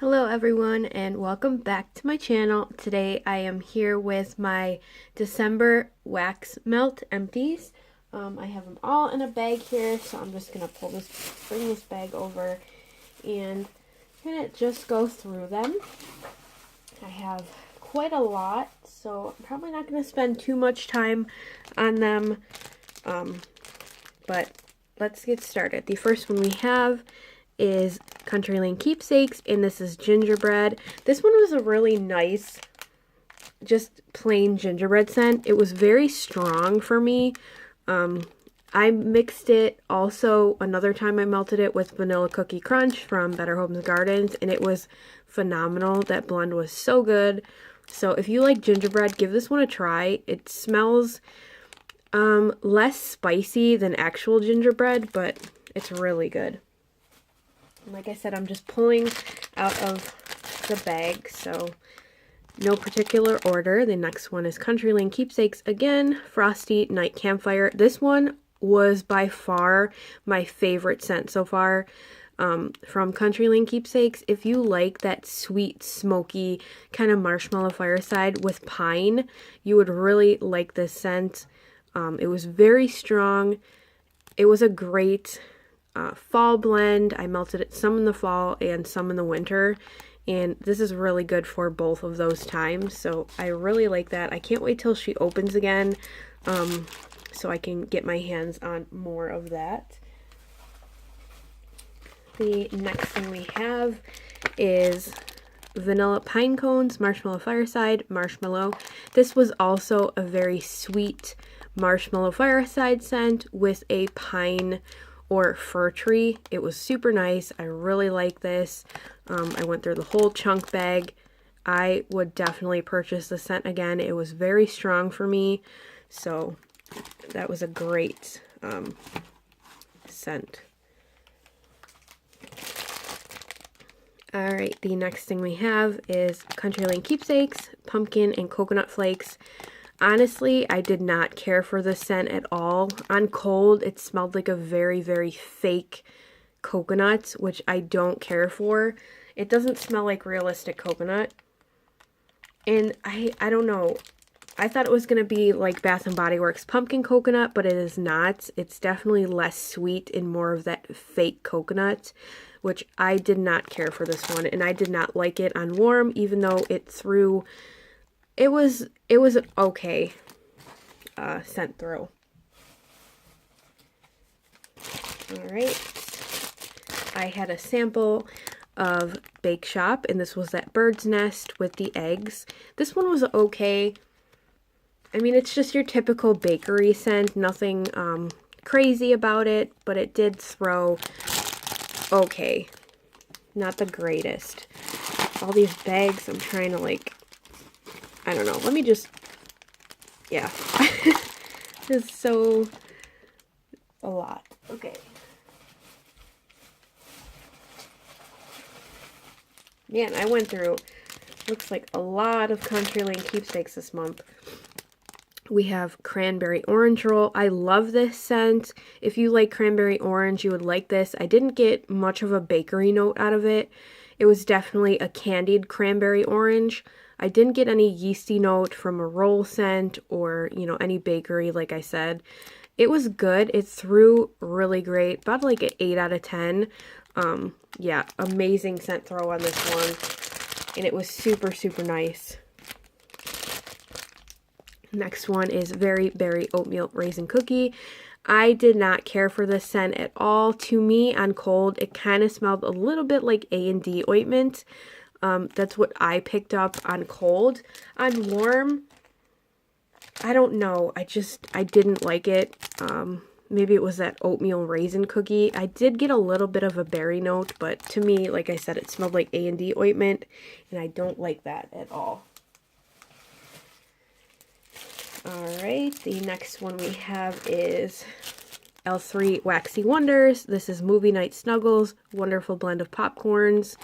Hello everyone and welcome back to my channel. Today I am here with my December wax melt empties. I have them all in a bag here, so I'm just gonna bring this bag over and kind of just go through them. I have quite a lot, so I'm probably not gonna spend too much time on them, but let's get started. The first one we have is Country Lane Keepsakes, and this is gingerbread. This one was a really nice, just plain gingerbread scent. It was very strong for me. I mixed it also another time I melted it with Vanilla Cookie Crunch from Better Homes Gardens, and it was phenomenal. That blend was so good. So if you like gingerbread, give this one a try. It smells less spicy than actual gingerbread, but it's really good. Like I said, I'm just pulling out of the bag, so no particular order. The next one is Country Lane Keepsakes again, Frosty Night Campfire. This one was by far my favorite scent so far from Country Lane Keepsakes. If you like that sweet, smoky kind of marshmallow fireside with pine, you would really like this scent. It was very strong. It was a great fall blend. I melted it some in the fall and some in the winter, and this is really good for both of those times, so I really like that. I can't wait till she opens again so I can get my hands on more of that. The next thing we have is Vanilla Pine Cones Marshmallow Fireside Marshmallow. This was also a very sweet marshmallow fireside scent with a pine or fir tree. It was super nice. I really like this. I went through the whole chunk bag. I would definitely purchase the scent again. It was very strong for me, so that was a great scent. Alright, the next thing we have is Country Lane Keepsakes Pumpkin and Coconut Flakes. Honestly, I did not care for the scent at all. On cold, it smelled like a very, very fake coconut, which I don't care for. It doesn't smell like realistic coconut. And I don't know. I thought it was going to be like Bath & Body Works pumpkin coconut, but it is not. It's definitely less sweet and more of that fake coconut, which I did not care for this one. And I did not like it on warm, even though it threw... It was an okay scent throw. Alright, I had a sample of Bake Shop, and this was that bird's nest with the eggs. This one was okay. I mean, it's just your typical bakery scent, nothing crazy about it, but it did throw okay. Not the greatest. All these bags, I'm trying to like... I don't know. Let me just, yeah. It's so, a lot. Okay. Man, I went through, looks like a lot of Country Lane Keepsakes this month. We have Cranberry Orange Roll. I love this scent. If you like cranberry orange, you would like this. I didn't get much of a bakery note out of it. It was definitely a candied cranberry orange. I didn't get any yeasty note from a roll scent or, you know, any bakery, like I said. It was good. It threw really great. About like an 8 out of 10. Yeah, amazing scent throw on this one. And it was super, super nice. Next one is Very Berry Oatmeal Raisin Cookie. I did not care for this scent at all. To me, on cold, it kind of smelled a little bit like A&D ointment. That's what I picked up on cold. On warm, I don't know. I didn't like it. Maybe it was that oatmeal raisin cookie. I did get a little bit of a berry note, but to me, like I said, it smelled like A&D ointment, and I don't like that at all. Alright, the next one we have is L3 Waxy Wonders. This is Movie Night Snuggles, wonderful blend of popcorns.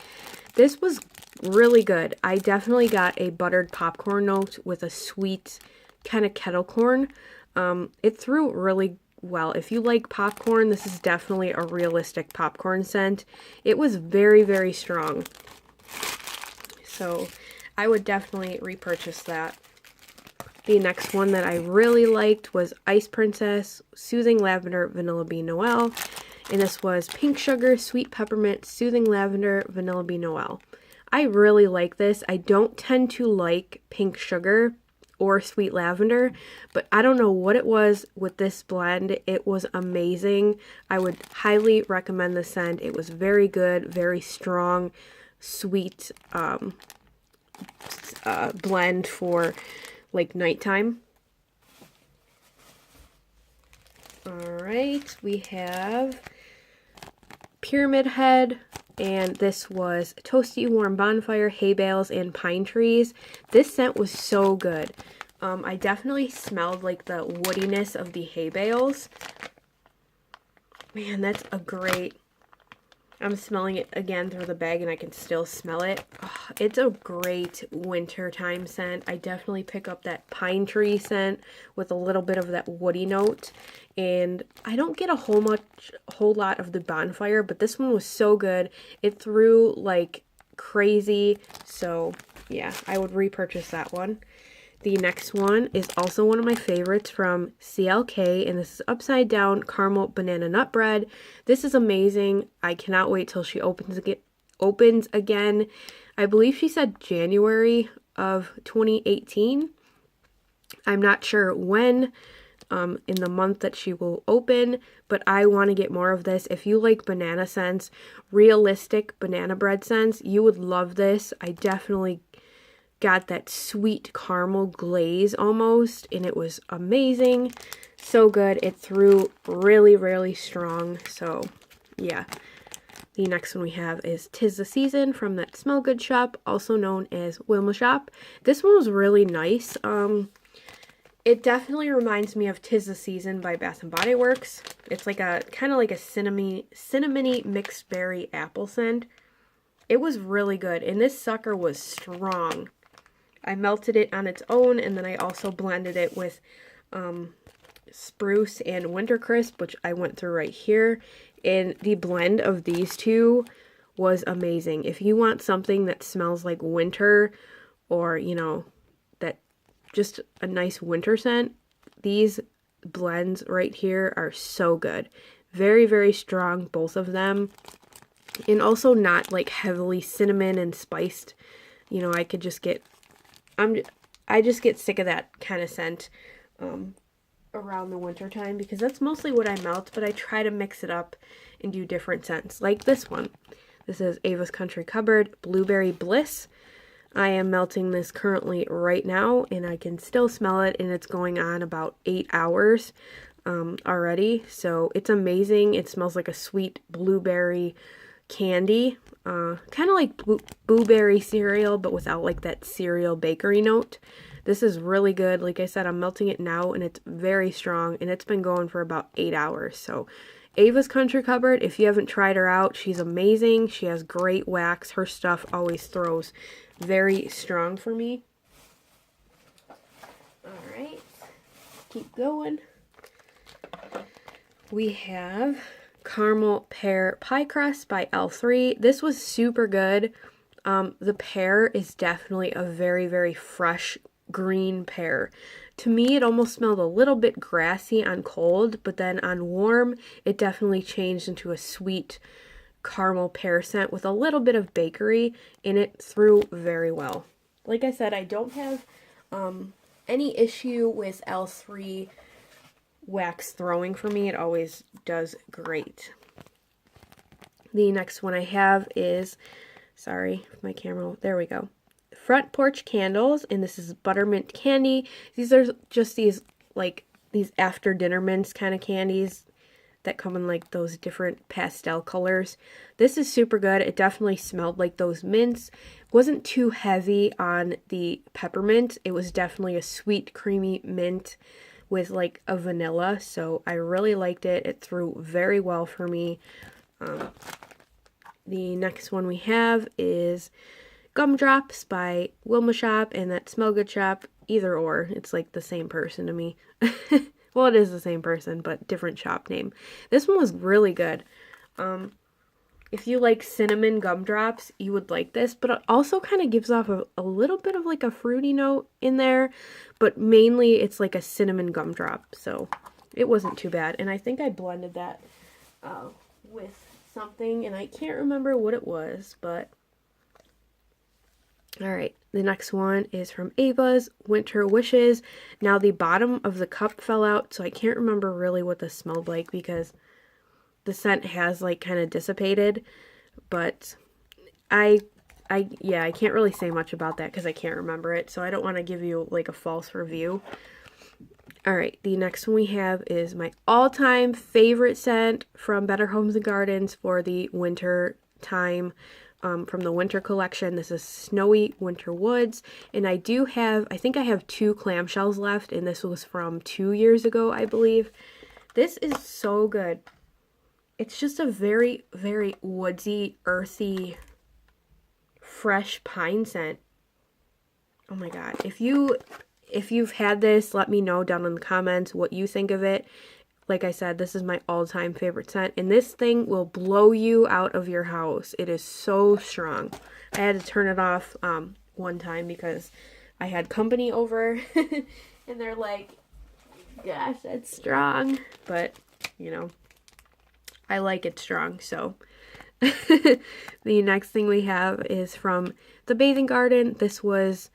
This was really good. I definitely got a buttered popcorn note with a sweet kind of kettle corn. It threw really well. If you like popcorn, this is definitely a realistic popcorn scent. It was very, very strong. So I would definitely repurchase that. The next one that I really liked was Ice Princess Soothing Lavender Vanilla Bean Noel. And this was Pink Sugar Sweet Peppermint Soothing Lavender Vanilla Bean Noel. I really like this. I don't tend to like pink sugar or sweet lavender, but I don't know what it was with this blend. It was amazing. I would highly recommend this scent. It was very good, very strong, sweet blend for like nighttime. Alright, we have Pyramid Head, and this was Toasty Warm Bonfire, Hay Bales, and Pine Trees. This scent was so good. I definitely smelled like the woodiness of the hay bales. Man, that's a great... I'm smelling it again through the bag and I can still smell it. Oh, it's a great wintertime scent. I definitely pick up that pine tree scent with a little bit of that woody note. And I don't get a whole lot of the bonfire, but this one was so good. It threw like crazy. So yeah, I would repurchase that one. The next one is also one of my favorites from CLK, and this is Upside Down Caramel Banana Nut Bread. This is amazing. I cannot wait till she opens again. I believe she said January of 2018. I'm not sure when in the month that she will open, but I want to get more of this. If you like banana scents, realistic banana bread scents, you would love this. I definitely got that sweet caramel glaze almost, and it was amazing. So good. It threw really, really strong. So yeah. The next one we have is 'Tis the Season from that Smell Good shop, also known as Wilma Shop. This one was really nice. It definitely reminds me of 'Tis the Season by Bath and Body Works. It's like a kind of like a cinnamony mixed berry apple scent. It was really good, and this sucker was strong. I melted it on its own, and then I also blended it with Spruce and Wintercrisp, which I went through right here. And the blend of these two was amazing. If you want something that smells like winter, or, you know, that just a nice winter scent, these blends right here are so good. Very, very strong, both of them. And also not like heavily cinnamon and spiced. You know, I could just get... I just get sick of that kind of scent around the winter time, because that's mostly what I melt, but I try to mix it up and do different scents, like this one. This is Ava's Country Cupboard Blueberry Bliss. I am melting this currently right now, and I can still smell it, and it's going on about 8 hours already, so it's amazing. It smells like a sweet blueberry candy, kind of like blueberry cereal, but without like that cereal bakery note. This is really good. Like I said, I'm melting it now, and it's very strong, and it's been going for about 8 hours. So Ava's Country Cupboard, if you haven't tried her out, she's amazing. She has great wax. Her stuff always throws very strong for me. Alright, keep going. We have Caramel Pear Pie Crust by L3. This was super good. The pear is definitely a very, very fresh green pear. To me, it almost smelled a little bit grassy on cold, but then on warm, it definitely changed into a sweet caramel pear scent with a little bit of bakery, and it threw very well. Like I said, I don't have any issue with L3 wax throwing for me. It always does great. The next one I have is, sorry, my camera, there we go. Front Porch Candles, and this is Buttermint Candy. These are just these, like, these after dinner mints kind of candies that come in, like, those different pastel colors. This is super good. It definitely smelled like those mints. It wasn't too heavy on the peppermint. It was definitely a sweet, creamy mint with, like, a vanilla, so I really liked it. It threw very well for me. The next one we have is Gumdrops by Wilma Shop and that Smell Good shop. Either or, it's like the same person to me. Well, it is the same person, but different shop name. This one was really good. if you like cinnamon gumdrops, you would like this, but it also kind of gives off a little bit of like a fruity note in there, but mainly it's like a cinnamon gumdrop, so it wasn't too bad. And I think I blended that with something, and I can't remember what it was, but all right, the next one is from Ava's Winter Wishes. Now the bottom of the cup fell out, so I can't remember really what this smelled like because the scent has like kind of dissipated, but yeah, I can't really say much about that because I can't remember it, so I don't want to give you like a false review. All right, the next one we have is my all-time favorite scent from Better Homes and Gardens for the winter time. From the winter collection. This is Snowy Winter Woods, and I think I have 2 clamshells left, and this was from 2 years ago, I believe. This is so good. It's just a very, very woodsy, earthy, fresh pine scent. Oh my god. If you've had this, let me know down in the comments what you think of it. Like I said, this is my all-time favorite scent, and this thing will blow you out of your house. It is so strong. I had to turn it off one time because I had company over, and they're like, gosh, that's strong. But, you know, I like it strong, so. The next thing we have is from the Bathing Garden. This was,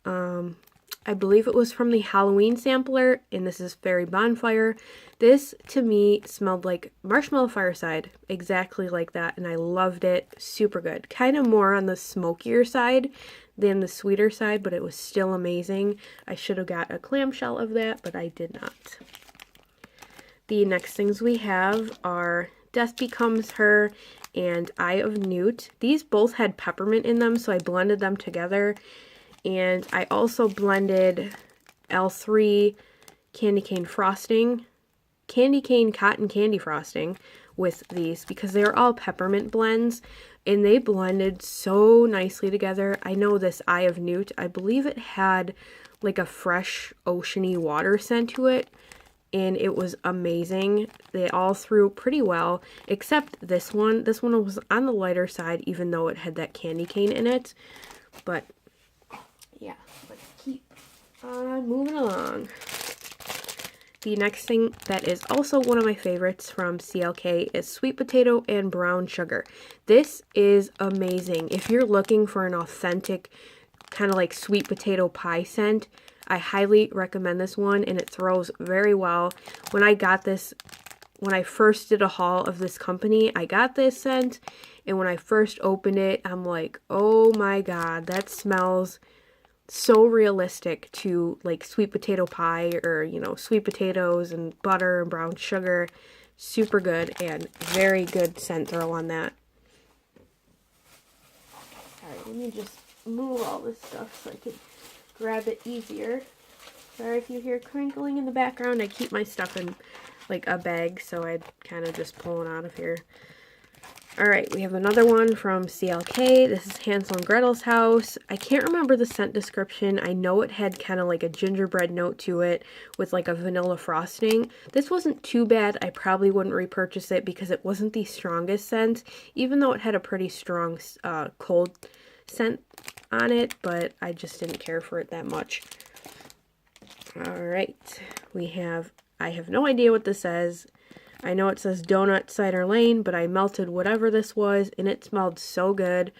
I believe it was from the Halloween sampler, and this is Fairy Bonfire. This, to me, smelled like Marshmallow Fireside, exactly like that, and I loved it. Super good. Kind of more on the smokier side than the sweeter side, but it was still amazing. I should have got a clamshell of that, but I did not. The next things we have are Death Becomes Her and Eye of Newt. These both had peppermint in them, so I blended them together. And I also blended L3 Candy Cane Cotton Candy Frosting with these because they're all peppermint blends, and they blended so nicely together. I know this Eye of Newt, I believe it had like a fresh oceany water scent to it, and it was amazing. They all threw pretty well, except this one. This one was on the lighter side, even though it had that candy cane in it. But yeah, let's keep moving along. The next thing that is also one of my favorites from CLK is Sweet Potato and Brown Sugar. This is amazing. If you're looking for an authentic kind of like sweet potato pie scent, I highly recommend this one, and it throws very well. When I got this, when I first did a haul of this company, I got this scent, and when I first opened it, I'm like, oh my god, that smells so realistic to like sweet potato pie, or you know, sweet potatoes and butter and brown sugar. Super good, and very good scent throw on that. Alright, let me just move all this stuff so I can grab it easier. Sorry if you hear crinkling in the background. I keep my stuff in like a bag, so I kind of just pulling out of here. Alright, we have another one from CLK. This is Hansel and Gretel's House. I can't remember the scent description. I know it had kind of like a gingerbread note to it with like a vanilla frosting. This wasn't too bad. I probably wouldn't repurchase it because it wasn't the strongest scent, even though it had a pretty strong cold scent on it, but I just didn't care for it that much. Alright, we have, I have no idea what this says. I know it says Donut Cider Lane, but I melted whatever this was, and it smelled so good.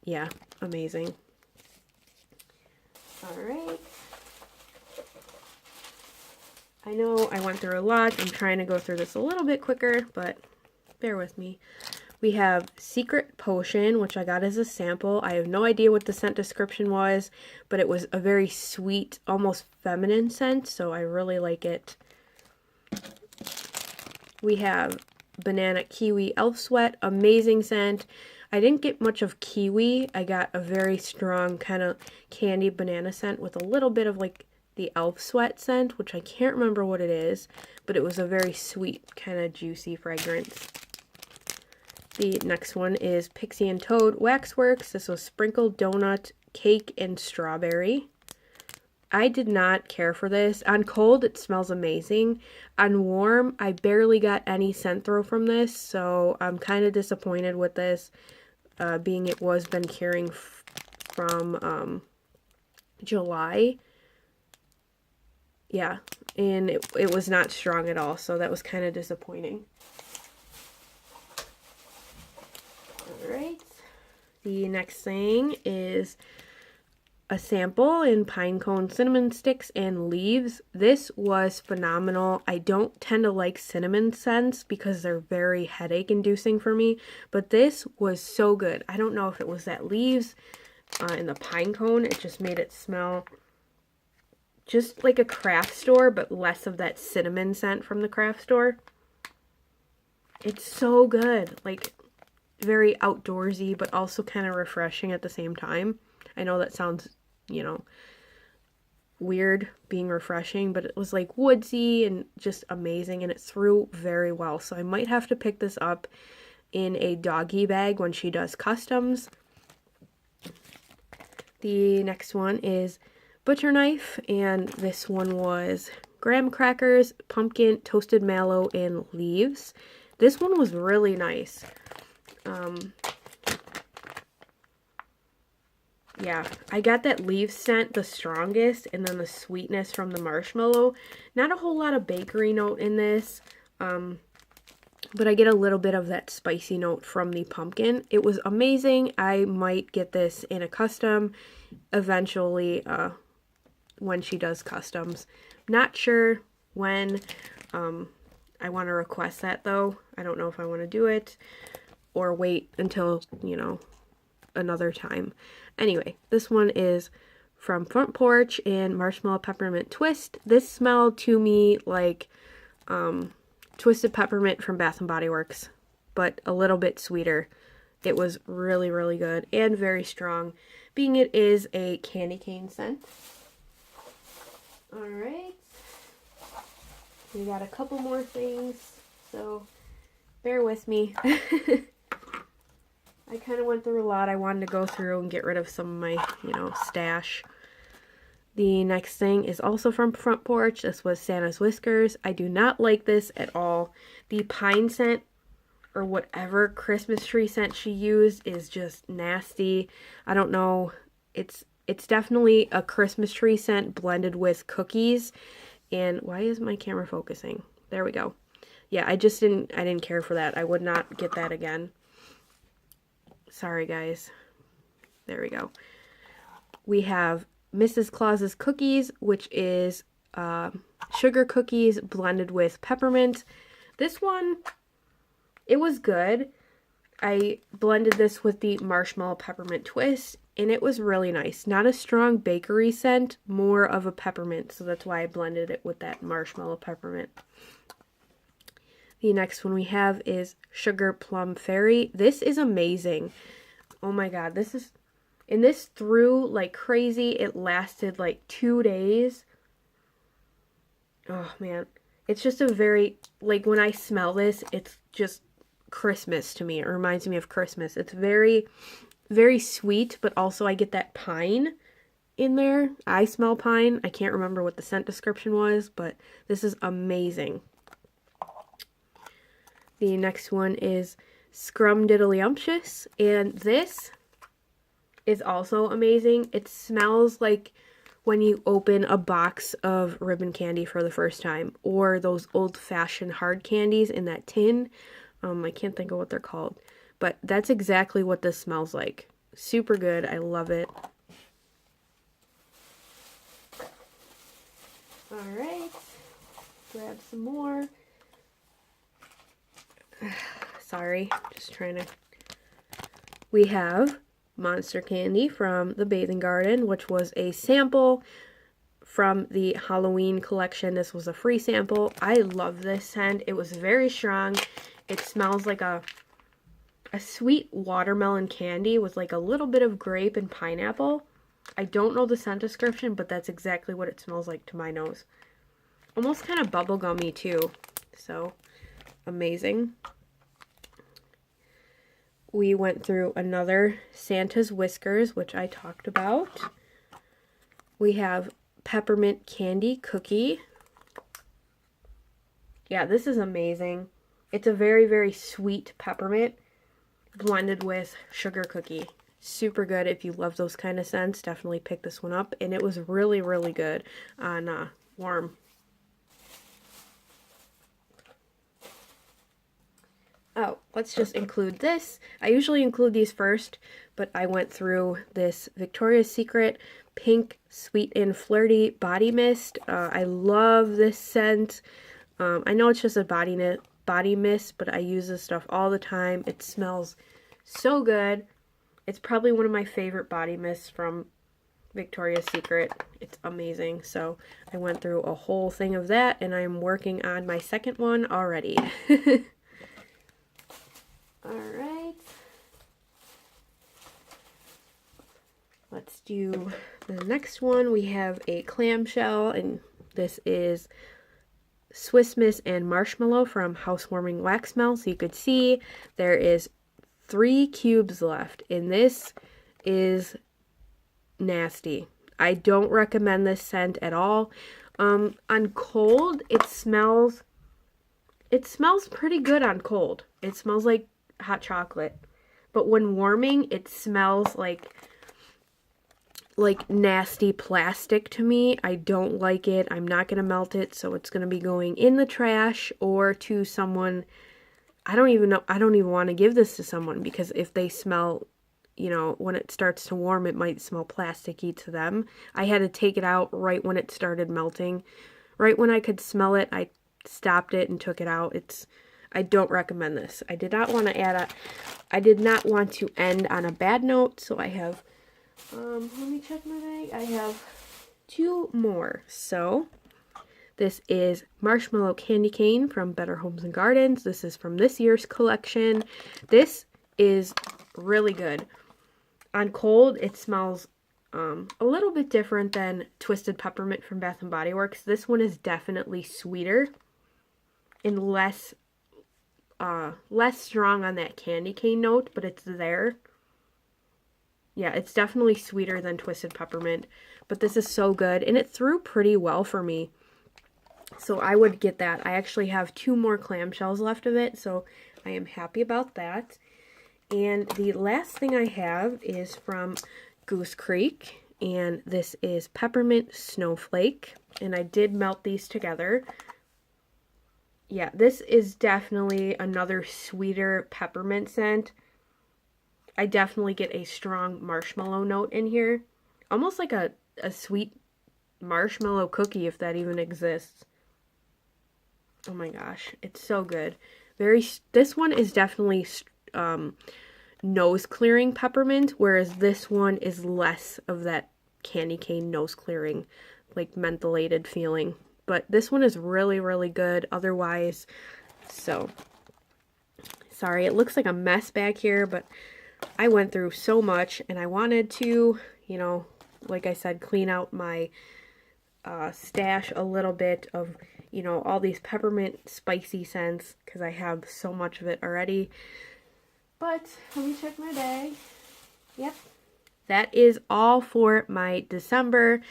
Yeah, amazing. Alright. I know I went through a lot. I'm trying to go through this a little bit quicker, but bear with me. We have Secret Potion, which I got as a sample. I have no idea what the scent description was, but it was a very sweet, almost feminine scent, so I really like it. We have Banana Kiwi Elf Sweat, amazing scent. I didn't get much of kiwi. I got a very strong kind of candy banana scent with a little bit of like the Elf Sweat scent, which I can't remember what it is, but it was a very sweet, kind of juicy fragrance. The next one is Pixie and Toad Waxworks. This was Sprinkled Donut Cake and Strawberry. I did not care for this. On cold, it smells amazing. On warm, I barely got any scent throw from this, so I'm kind of disappointed with this, being it was been curing from July. Yeah, and it was not strong at all, so that was kind of disappointing. Alright, the next thing is a sample in pine cone cinnamon sticks and leaves. This was phenomenal. I don't tend to like cinnamon scents because they're very headache inducing for me, but this was so good. I don't know if it was that leaves and the pine cone, it just made it smell just like a craft store, but less of that cinnamon scent from the craft store. It's so good, like very outdoorsy, but also kind of refreshing at the same time. I know that sounds, you know, weird being refreshing, but it was like woodsy and just amazing, and it threw very well. So I might have to pick this up in a doggy bag when she does customs. The next one is butcher knife, and this one was graham crackers, pumpkin, toasted mallow, and leaves. This one was really nice. Yeah, I got that leaf scent the strongest, and then the sweetness from the marshmallow. Not a whole lot of bakery note in this, but I get a little bit of that spicy note from the pumpkin. It was amazing. I might get this in a custom eventually when she does customs. Not sure when I want to request that, though. I don't know if I want to do it or wait until, you know, another time. Anyway, this one is from Front Porch and Marshmallow Peppermint Twist. This smelled to me like Twisted Peppermint from Bath & Body Works, but a little bit sweeter. It was really, really good and very strong, being it is a candy cane scent. Alright, we got a couple more things, so bear with me. I kind of went through a lot. I wanted to go through and get rid of some of my, you know, stash. The next thing is also from Front Porch. This was Santa's Whiskers. I do not like this at all. The pine scent or whatever Christmas tree scent she used is just nasty. I don't know. It's definitely a Christmas tree scent blended with cookies. And why is my camera focusing? There we go. Yeah, I didn't care for that. I would not get that again. Sorry, guys. There we go. We have Mrs. Claus's Cookies, which is sugar cookies blended with peppermint. This one, it was good. I blended this with the Marshmallow Peppermint Twist, and it was really nice. Not a strong bakery scent, more of a peppermint, so that's why I blended it with that Marshmallow Peppermint. The next one we have is Sugar Plum Fairy. This is amazing. Oh my god, this threw like crazy. It lasted like 2 days. Oh man, it's just a very, like when I smell this, it's just Christmas to me. It reminds me of Christmas. It's very, very sweet, but also I get that pine in there. I smell pine. I can't remember what the scent description was, but this is amazing. The next one is Scrumdiddlyumptious, and this is also amazing. It smells like when you open a box of ribbon candy for the first time, or those old-fashioned hard candies in that tin. I can't think of what they're called, but that's exactly what this smells like. Super good. I love it. Alright, grab some more. Sorry, just trying to... We have Monster Candy from the Bathing Garden, which was a sample from the Halloween collection. This was a free sample. I love this scent. It was very strong. It smells like a sweet watermelon candy with like a little bit of grape and pineapple. I don't know the scent description, but that's exactly what it smells like to my nose. Almost kind of bubblegummy too. So, amazing. We went through another Santa's Whiskers, which I talked about. We have peppermint candy cookie. Yeah, this is amazing. It's a very, very sweet peppermint blended with sugar cookie. Super good. If you love those kind of scents, definitely pick this one up. And it was really, really good on warm. Oh, let's just include this. I usually include these first, but I went through this Victoria's Secret Pink Sweet and Flirty Body Mist. I love this scent. I know it's just a body mist, but I use this stuff all the time. It smells so good. It's probably one of my favorite body mists from Victoria's Secret. It's amazing. So I went through a whole thing of that, and I'm working on my second one already. Alright. Let's do the next one. We have a clamshell, and this is Swiss Miss and Marshmallow from Housewarming Wax Melt. So you could see there is 3 cubes left, and this is nasty. I don't recommend this scent at all. On cold, it smells pretty good on cold. It smells like hot chocolate. But when warming, it smells like nasty plastic to me. I don't like it. I'm not going to melt it, so it's going to be going in the trash or to someone. I don't even want to give this to someone, because if they smell, you know, when it starts to warm, it might smell plasticky to them. I had to take it out right when it started melting. Right when I could smell it, I stopped it and took it out. I don't recommend this. I did not want to end on a bad note, so I have let me check my bag. I have 2 more. So this is Marshmallow Candy Cane from Better Homes and Gardens. This is from this year's collection. This is really good. On cold, it smells a little bit different than Twisted Peppermint from Bath & Body Works. This one is definitely sweeter and less strong on that candy cane note, but it's there. Yeah, it's definitely sweeter than Twisted Peppermint, but this is so good, and it threw pretty well for me. So I would get that. I actually have 2 more clamshells left of it, so I am happy about that. And the last thing I have is from Goose Creek, and this is Peppermint Snowflake, and I did melt these together. Yeah, this is definitely another sweeter peppermint scent. I definitely get a strong marshmallow note in here. Almost like a sweet marshmallow cookie, if that even exists. Oh my gosh, it's so good. This one is definitely nose clearing peppermint, whereas this one is less of that candy cane nose clearing, like mentholated feeling. But this one is really, really good otherwise. So, sorry, it looks like a mess back here, but I went through so much, and I wanted to, you know, like I said, clean out my stash a little bit of, you know, all these peppermint spicy scents, because I have so much of it already. But let me check my bag. Yep. That is all for my December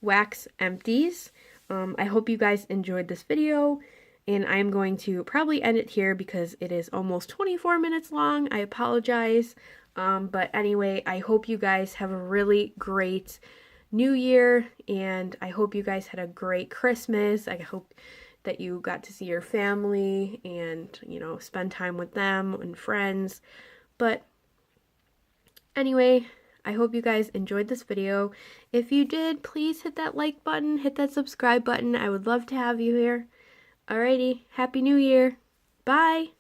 wax empties. I hope you guys enjoyed this video, and I'm going to probably end it here because it is almost 24 minutes long. I apologize. But anyway, I hope you guys have a really great New Year, and I hope you guys had a great Christmas. I hope that you got to see your family and, you know, spend time with them and friends. But anyway, I hope you guys enjoyed this video. If you did, please hit that like button, hit that subscribe button. I would love to have you here. Alrighty, Happy New Year. Bye!